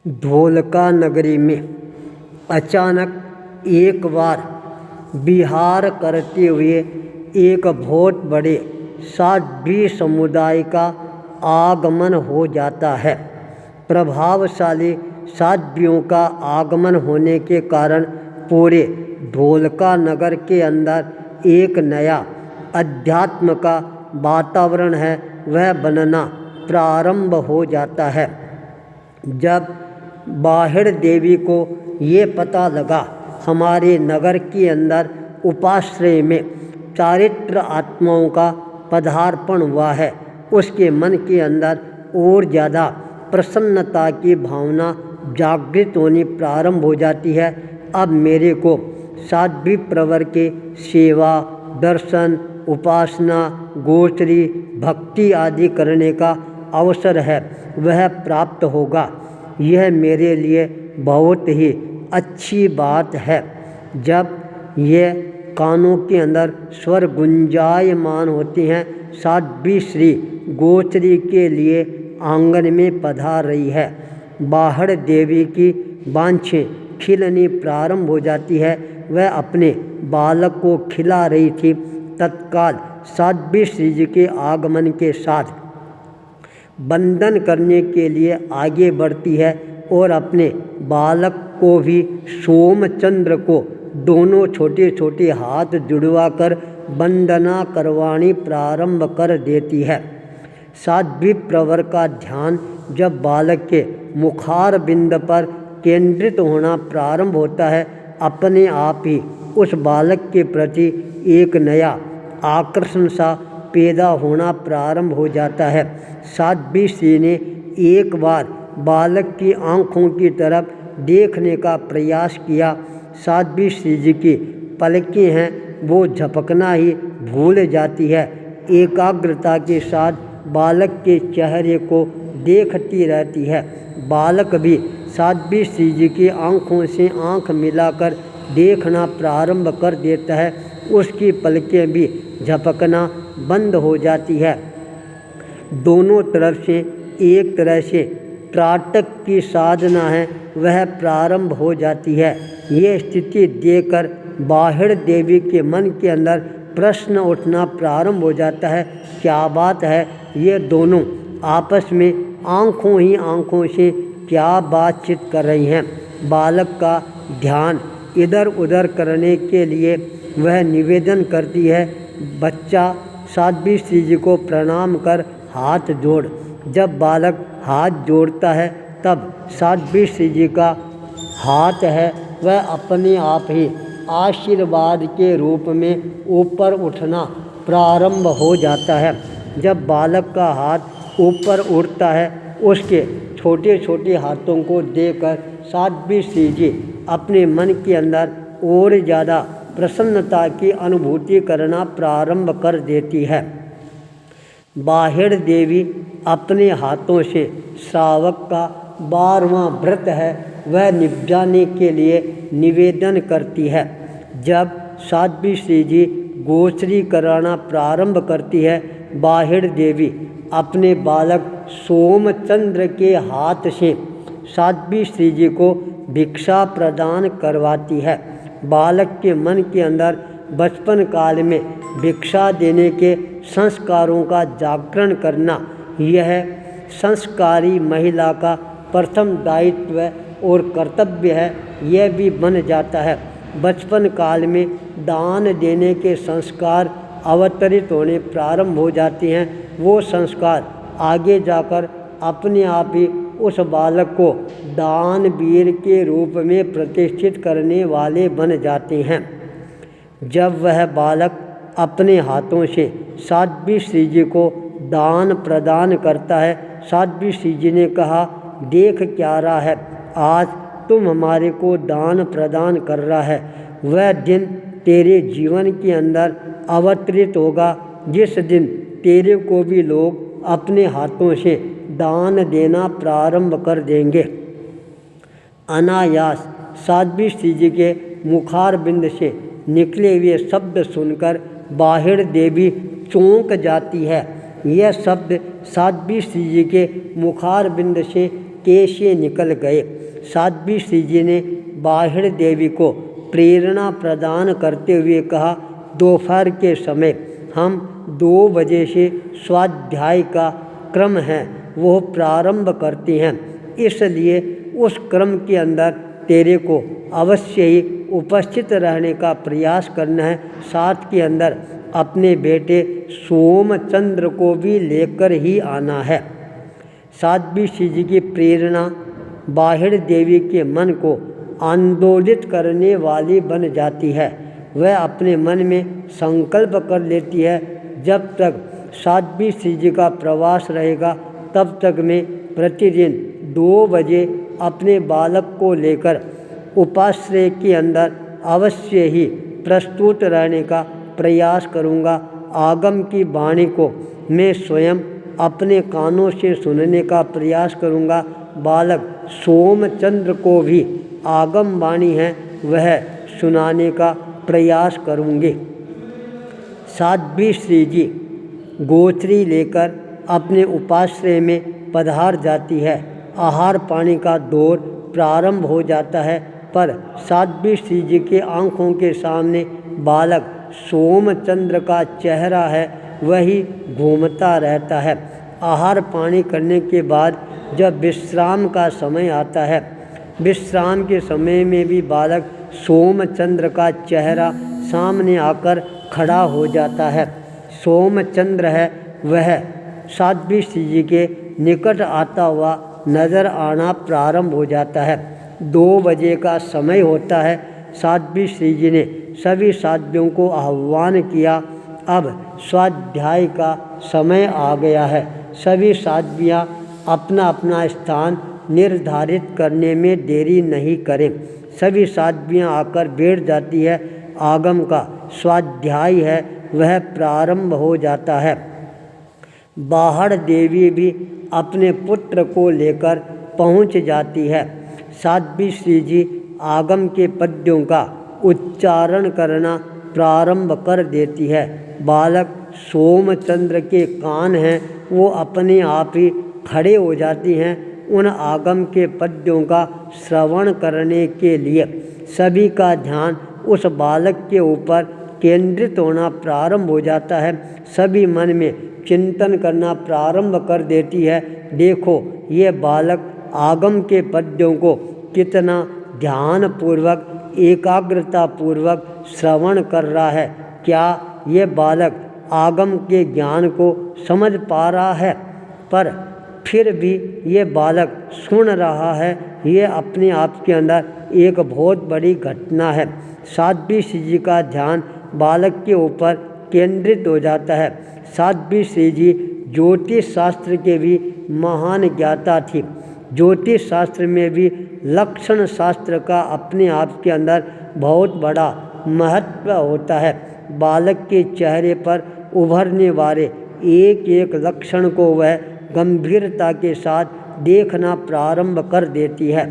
ढोलका नगरी में अचानक एक बार विहार करते हुए एक बहुत बड़े साध्वी समुदाय का आगमन हो जाता है। प्रभावशाली साध्वियों का आगमन होने के कारण पूरे ढोलका नगर के अंदर एक नया अध्यात्म का वातावरण है वह बनना प्रारंभ हो जाता है। जब बाहिर देवी को ये पता लगा हमारे नगर के अंदर उपाश्रय में चारित्र आत्माओं का पदार्पण हुआ है, उसके मन के अंदर और ज़्यादा प्रसन्नता की भावना जागृत होनी प्रारंभ हो जाती है। अब मेरे को साध्वी प्रवर के सेवा, दर्शन, उपासना, गोचरी, भक्ति आदि करने का अवसर है वह प्राप्त होगा। यह मेरे लिए बहुत ही अच्छी बात है। जब ये कानों के अंदर स्वर गुंजायमान होती हैं, साध्वी श्री गोचरी के लिए आंगन में पधार रही है। बाहर देवी की बांछें खिलनी प्रारंभ हो जाती है। वह अपने बालक को खिला रही थी। तत्काल साध्वी श्री जी के आगमन के साथ बंदन करने के लिए आगे बढ़ती है और अपने बालक को भी सोमचंद्र को दोनों छोटे छोटे हाथ जुड़वा कर वंदना करवानी प्रारंभ कर देती है। साध्वी प्रवर का ध्यान जब बालक के मुखार बिंद पर केंद्रित होना प्रारंभ होता है, अपने आप ही उस बालक के प्रति एक नया आकर्षण सा पैदा होना प्रारंभ हो जाता है। साध्वी श्री ने एक बार बालक की आँखों की तरफ देखने का प्रयास किया। साध्वी श्री जी की पलकें हैं वो झपकना ही भूल जाती है। एकाग्रता के साथ बालक के चेहरे को देखती रहती है। बालक भी साध्वी श्री जी की आँखों से आँख मिलाकर देखना प्रारंभ कर देता है। उसकी पलकें भी झपकना बंद हो जाती है। दोनों तरफ से एक तरह से त्राटक की साधना है वह प्रारंभ हो जाती है। ये स्थिति देखकर बाहिर देवी के मन के अंदर प्रश्न उठना प्रारंभ हो जाता है, क्या बात है, ये दोनों आपस में आँखों से क्या बातचीत कर रही हैं। बालक का ध्यान इधर उधर करने के लिए वह निवेदन करती है। बच्चा साध्वी श्री जी को प्रणाम कर हाथ जोड़। जब बालक हाथ जोड़ता है तब साध्वी श्री जी का हाथ है वह अपने आप ही आशीर्वाद के रूप में ऊपर उठना प्रारंभ हो जाता है। जब बालक का हाथ ऊपर उठता है, उसके छोटे छोटे हाथों को देखकर साध्वी श्री जी अपने मन के अंदर और ज़्यादा प्रसन्नता की अनुभूति करना प्रारंभ कर देती है। बाहिर देवी अपने हाथों से श्रावक का 12वां व्रत है वह निपटाने के लिए निवेदन करती है। जब साध्वी श्री जी गोचरी कराना प्रारंभ करती है, बाहिर देवी अपने बालक सोमचंद्र के हाथ से साध्वी श्री जी को भिक्षा प्रदान करवाती है। बालक के मन के अंदर बचपन काल में भिक्षा देने के संस्कारों का जागरण करना यह संस्कारी महिला का प्रथम दायित्व और कर्तव्य है। यह भी बन जाता है। बचपन काल में दान देने के संस्कार अवतरित होने प्रारंभ हो जाते हैं। वो संस्कार आगे जाकर अपने आप ही उस बालक को दानवीर के रूप में प्रतिष्ठित करने वाले बन जाते हैं। जब वह बालक अपने हाथों से साध्वी श्री जी को दान प्रदान करता है, साध्वी श्री जी ने कहा, देख क्या रहा है, आज तुम हमारे को दान प्रदान कर रहा है। वह दिन तेरे जीवन के अंदर अवतरित होगा जिस दिन तेरे को भी लोग अपने हाथों से दान देना प्रारंभ कर देंगे। अनायास साध्वी श्री जी के मुखार बिंद से निकले हुए शब्द सुनकर बाहिर देवी चौंक जाती है। यह शब्द साध्वी श्री जी के मुखार बिंद से कैसे निकल गए। साध्वी श्री जी ने बाहिर देवी को प्रेरणा प्रदान करते हुए कहा, दोपहर के समय हम 2 बजे से स्वाध्याय का क्रम है वो प्रारंभ करती हैं, इसलिए उस क्रम के अंदर तेरे को अवश्य ही उपस्थित रहने का प्रयास करना है। साथ के अंदर अपने बेटे सोमचंद्र को भी लेकर ही आना है। साध्वी श्री जी की प्रेरणा बाहिर देवी के मन को आंदोलित करने वाली बन जाती है। वह अपने मन में संकल्प कर लेती है, जब तक साध्वी श्री जी का प्रवास रहेगा तब तक मैं प्रतिदिन 2 बजे अपने बालक को लेकर उपाश्रय के अंदर अवश्य ही प्रस्तुत रहने का प्रयास करूँगा। आगम की वाणी को मैं स्वयं अपने कानों से सुनने का प्रयास करूँगा। बालक सोमचंद्र को भी आगम वाणी है वह सुनाने का प्रयास करूँगी। साध्वी श्री जी गोचरी लेकर अपने उपाश्रय में पधार जाती है। आहार पानी का दौर प्रारंभ हो जाता है, पर साध्वी श्री जी के आँखों के सामने बालक सोमचंद्र का चेहरा है वही घूमता रहता है। आहार पानी करने के बाद जब विश्राम का समय आता है, विश्राम के समय में भी बालक सोमचंद्र का चेहरा सामने आकर खड़ा हो जाता है। सोमचंद्र है वह साध्वी श्री जी के निकट आता हुआ नजर आना प्रारंभ हो जाता है। 2 बजे का समय होता है। साध्वी श्री जी ने सभी साध्वियों को आह्वान किया। अब स्वाध्याय का समय आ गया है। सभी साध्वियाँ अपना अपना स्थान निर्धारित करने में देरी नहीं करें। सभी साध्वियाँ आकर बैठ जाती है। आगम का स्वाध्याय है वह प्रारंभ हो जाता है। बाहर देवी भी अपने पुत्र को लेकर पहुंच जाती है। साध्वी श्री जी आगम के पद्यों का उच्चारण करना प्रारंभ कर देती है। बालक सोमचंद्र के कान हैं वो अपने आप ही खड़े हो जाती हैं। उन आगम के पद्यों का श्रवण करने के लिए सभी का ध्यान उस बालक के ऊपर केंद्रित होना प्रारंभ हो जाता है। सभी मन में चिंतन करना प्रारंभ कर देती है, देखो ये बालक आगम के पद्यों को कितना ध्यानपूर्वक एकाग्रतापूर्वक श्रवण कर रहा है। क्या ये बालक आगम के ज्ञान को समझ पा रहा है? पर फिर भी ये बालक सुन रहा है। ये अपने आप के अंदर एक बहुत बड़ी घटना है। साध्वी श्री जी का ध्यान बालक के ऊपर केंद्रित हो जाता है। साध्वी श्री जी ज्योतिष शास्त्र के भी महान ज्ञाता थी। ज्योतिष शास्त्र में भी लक्षण शास्त्र का अपने आप के अंदर बहुत बड़ा महत्व होता है। बालक के चेहरे पर उभरने वाले एक एक लक्षण को वह गंभीरता के साथ देखना प्रारंभ कर देती है।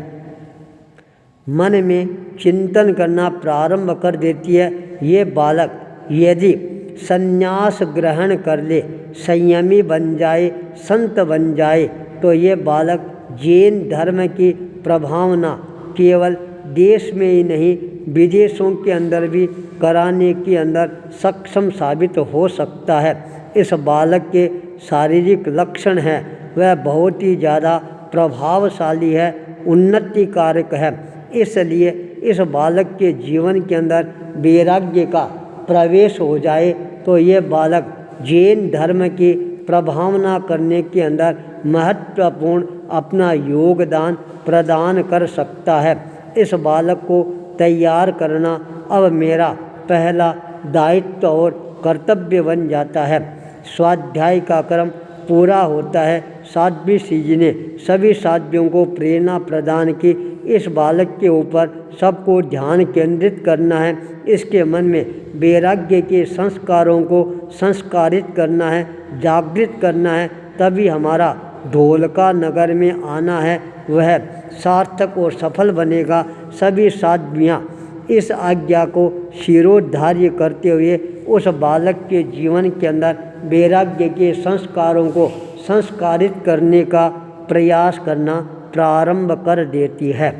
मन में चिंतन करना प्रारंभ कर देती है। ये बालक यदि संन्यास ग्रहण कर ले, संयमी बन जाए, संत बन जाए, तो ये बालक जैन धर्म की प्रभावना केवल देश में ही नहीं विदेशों के अंदर भी कराने के अंदर सक्षम साबित हो सकता है। इस बालक के शारीरिक लक्षण हैं वह बहुत ही ज़्यादा प्रभावशाली है, उन्नति कारक है। इसलिए इस बालक के जीवन के अंदर वैराग्य का प्रवेश हो जाए तो ये बालक जैन धर्म की प्रभावना करने के अंदर महत्वपूर्ण अपना योगदान प्रदान कर सकता है। इस बालक को तैयार करना अब मेरा पहला दायित्व और कर्तव्य बन जाता है। स्वाध्याय का क्रम पूरा होता है। साध्वी श्री जी ने सभी साध्वियों को प्रेरणा प्रदान की। इस बालक के ऊपर सबको ध्यान केंद्रित करना है। इसके मन में वैराग्य के संस्कारों को संस्कारित करना है, जागृत करना है। तभी हमारा ढोलका नगर में आना है वह सार्थक और सफल बनेगा। सभी साध्वियाँ इस आज्ञा को शिरोधार्य करते हुए उस बालक के जीवन के अंदर वैराग्य के संस्कारों को संस्कारित करने का प्रयास करना प्रारंभ कर देती है।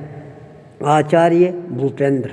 आचार्य भूपेंद्र।